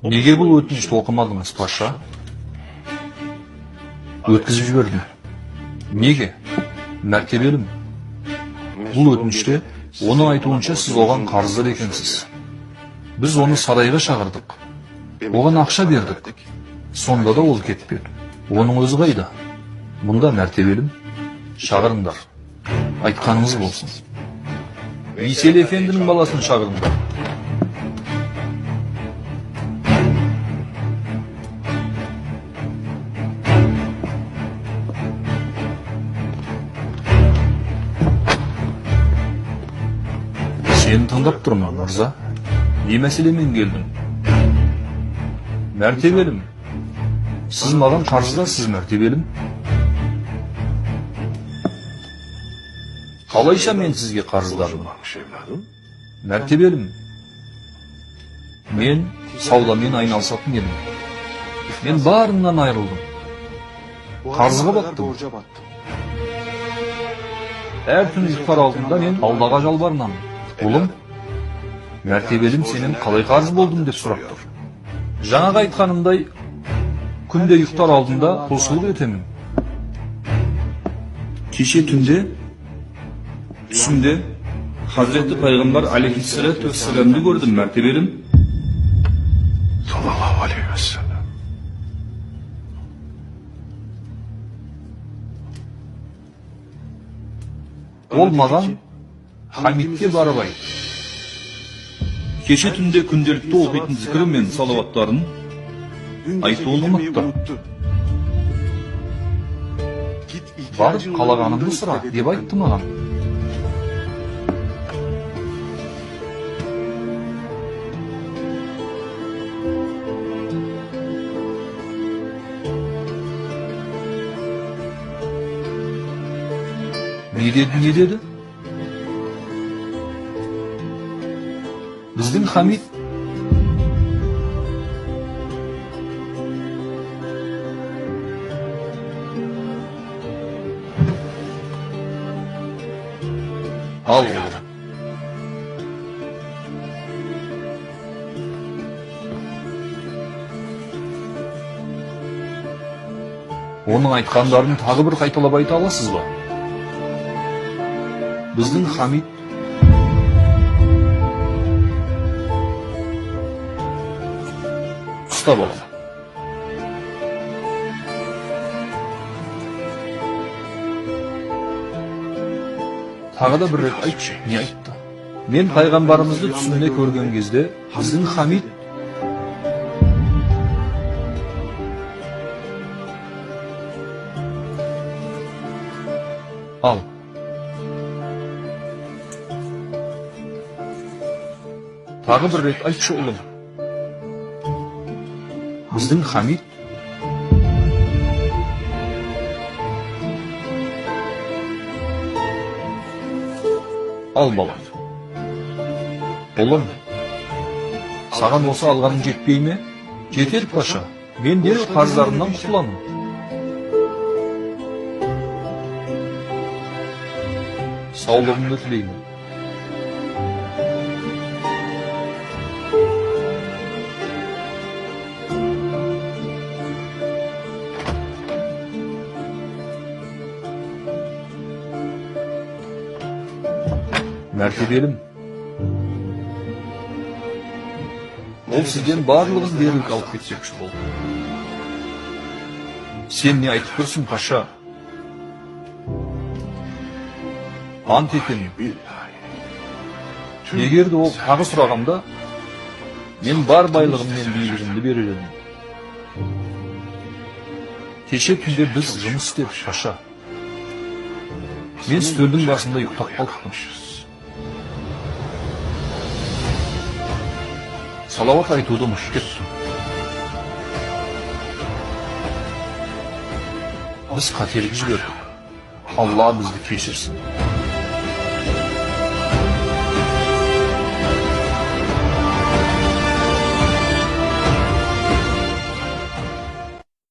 Неге бұл өтінішті оқымадыңыз, паша? Өткізіп жібердім. Неге? Мәртебелім. Бұл өтініште оның айтуынша сіз оған қарыздар екенсіз. Біз оны сарайға шақырдық. Оған ақша бердік. Сонда да ол кетпеді. Оның өзі қайда? Мұнда мәртебелім. Шақырыңдар. Айтқаныңыз болсын. Весел Efendi'nin баласын шақырыңдар. Сені тыңдап тұрмын, мырза. Не мәселемен келдің? Мәртебелім. Сіз маған қарыздасыз, мәртебелім. Қалайша мен сізге қарыздадым? Мәртебелім. Мен саудамен айналысатын едім. Мен барынан айырылдым. Қарызға баттым. Әр түн ұйықтар алдында мен Аллаға жалбарынамын. Ұлым, мәртебелім сенен қалай қарыз болдым деп сұрап тұр. Жаңағы айтқанымдай, күнде ұйықтар алдында құлшылық етемін. Кеше түнде, түсімде, Hazreti Peygamber aleyhissalatu vesselam'ı gördüm, mərtəbəlім. Sallallahu aleyhi ve sellem. Olmadan Hamid'e barып ayt. Кеше түнде күнделікті оқитын зікірі мен салауаттарын айтуын ұмытты. Барып қалағанымды сұра деп айтты маған. Ne dedi? Біздің Хамид ал оның айтқандарын тағы бір қайталап айта аласыз ба? Біздің Хамид ұста бала. Тағы да бір рет айтшы, не айтты? Мен пайғамбарымызды түсімде көрген кезде, біздің Хамид ал. Тағы бір рет айтшы, ұлым. Біздің Хамид ал бала. Ұлым, саған осы алғаның жетпей ме? Жетер, паша. Мен дереу қарыздарымнан құтыламын. Саулығыңды тілеймін. Мәртебелім. Ол сізден барлығын берілік алып кетсекші болды. Сен не айтып көрсің, паша? Ант етемін. Егерде ол тағы сұрағанда, мен бар байлығым мен билігімді берер едім. Кеше түнде біз жұмыс істедік, паша. Мен үстелдің басында ұйықтап қалдым. Салауат айтуды ұмытып кеттім. Біз қателік жібердік. Алла бізді кешірсін.